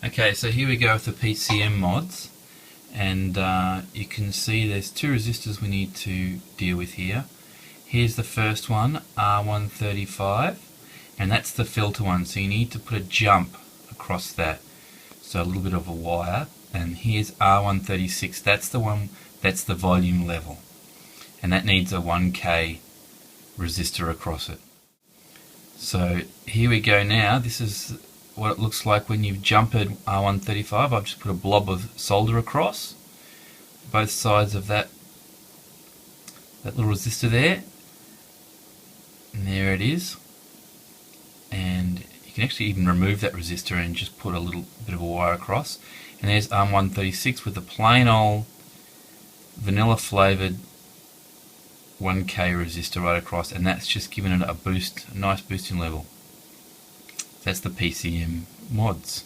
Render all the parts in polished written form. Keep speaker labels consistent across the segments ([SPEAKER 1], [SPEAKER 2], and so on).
[SPEAKER 1] Okay, so here we go with the PCM mods, and you can see there's two resistors we need to deal with here. Here's the first one, R135, and that's the filter one, so you need to put a jump across that, so a little bit of a wire. And here's R136, that's the one, that's the volume level, and that needs a 1K resistor across it. So here we go now. This is what it looks like when you've jumped R135. I've just put a blob of solder across both sides of that little resistor there, and there it is. And you can actually even remove that resistor and just put a little bit of a wire across. And there's R136 with a plain old vanilla flavoured 1K resistor right across, and that's just giving it a boost, a nice boosting level. That's the PCM mods.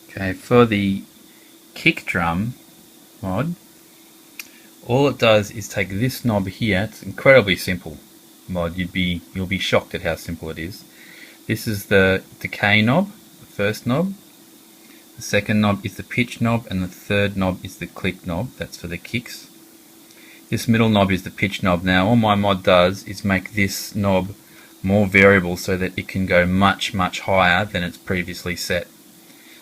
[SPEAKER 1] Okay, for the kick drum mod, all it does is take this knob here. It's incredibly simple mod. You'll be shocked at how simple it is. This is the decay knob, the first knob. The second knob is the pitch knob, and the third knob is the click knob. That's for the kicks. This middle knob is the pitch knob. Now all my mod does is make this knob more variable so that it can go much higher than it's previously set.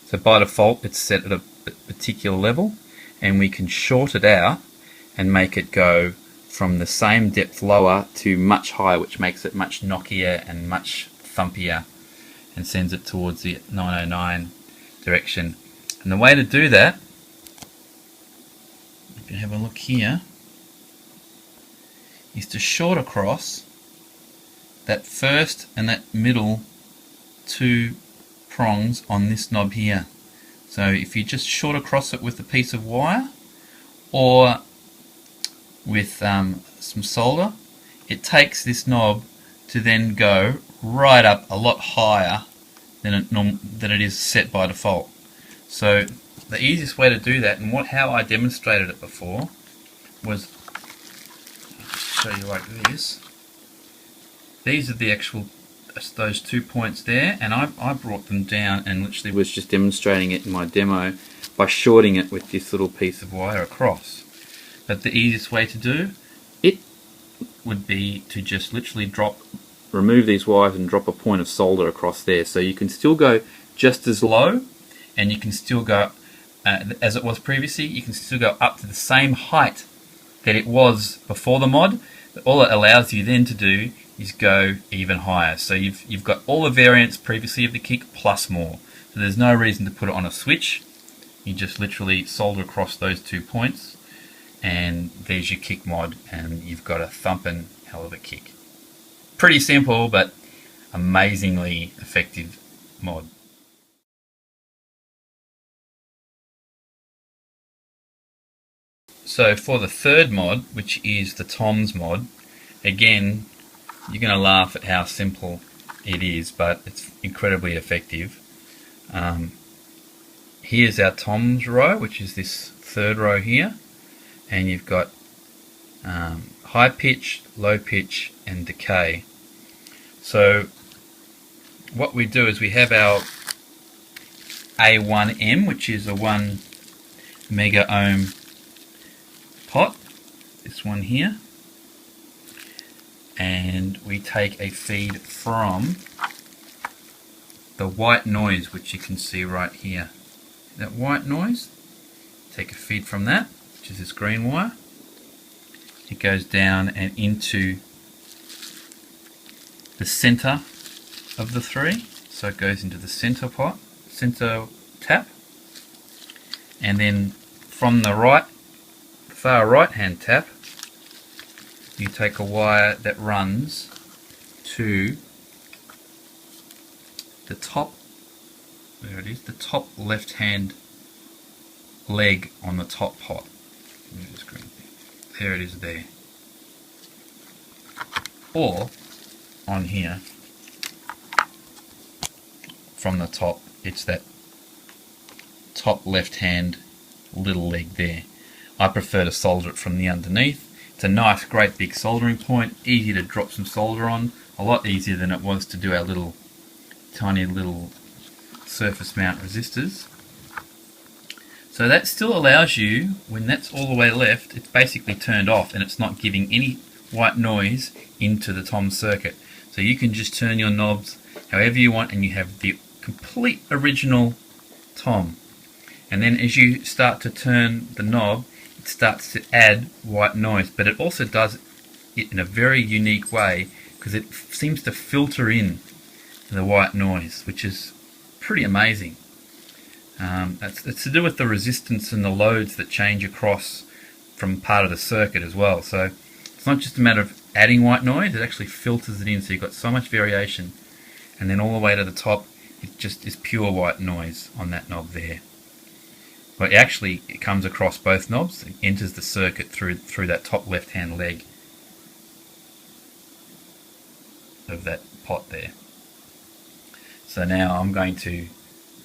[SPEAKER 1] So by default it's set at a particular level, and we can short it out and make it go from the same depth lower to much higher, which makes it much knockier and much thumpier and sends it towards the 909 direction. And the way to do that, if you have a look here, is to short across that first and that middle two prongs on this knob here. So if you just short across it with a piece of wire or with some solder, it takes this knob to then go right up a lot higher than it is set by default. So the easiest way to do that, and how I demonstrated it before, was, I'll just show you like this. These are the actual, those 2 points there, and I brought them down and literally was just demonstrating it in my demo by shorting it with this little piece of wire across. But the easiest way to do it would be to just literally remove these wires and drop a point of solder across there, so you can still go just as low, and you can still go as it was previously. You can still go up to the same height that it was before the mod. But all it allows you then to do is go even higher. So you've got all the variants previously of the kick plus more. So there's no reason to put it on a switch. You just literally solder across those 2 points, and there's your kick mod, and you've got a thumping hell of a kick. Pretty simple, but amazingly effective mod. So for the third mod, which is the toms mod, again, you're going to laugh at how simple it is, but it's incredibly effective. Here's our toms row, which is this third row here, and you've got high pitch, low pitch, and decay. So what we do is we have our A1M, which is a 1 mega ohm pot, this one here, and we take a feed from the white noise, which you can see right here. That white noise, take a feed from that, which is this green wire. It goes down and into the center of the three, so it goes into the center tap, and then from the far right hand tap, you take a wire that runs to the top, there it is, the top left hand leg on the top pot. There it is there. Or on here, from the top, it's that top left hand little leg there. I prefer to solder it from the underneath. It's a nice, great big soldering point, easy to drop some solder on, a lot easier than it was to do our little, tiny little surface mount resistors. So that still allows you, when that's all the way left, it's basically turned off and it's not giving any white noise into the tom circuit. So you can just turn your knobs however you want and you have the complete original tom. And then as you start to turn the knob, it starts to add white noise, but it also does it in a very unique way because it seems to filter in the white noise, which is pretty amazing. It's to do with the resistance and the loads that change across from part of the circuit as well. So it's not just a matter of adding white noise, it actually filters it in, so you've got so much variation. And then all the way to the top, it just is pure white noise on that knob there. But actually, it comes across both knobs, it enters the circuit through that top left-hand leg of that pot there. So now I'm going to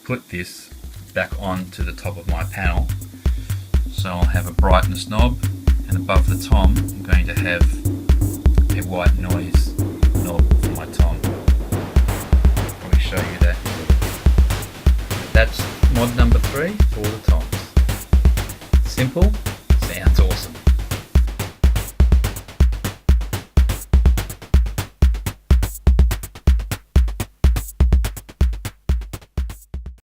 [SPEAKER 1] put this back onto the top of my panel. So I'll have a brightness knob, and above the tom I'm going to have a white noise knob for my tom. I'll probably show you that. That's mod number 3 for the toms. Simple,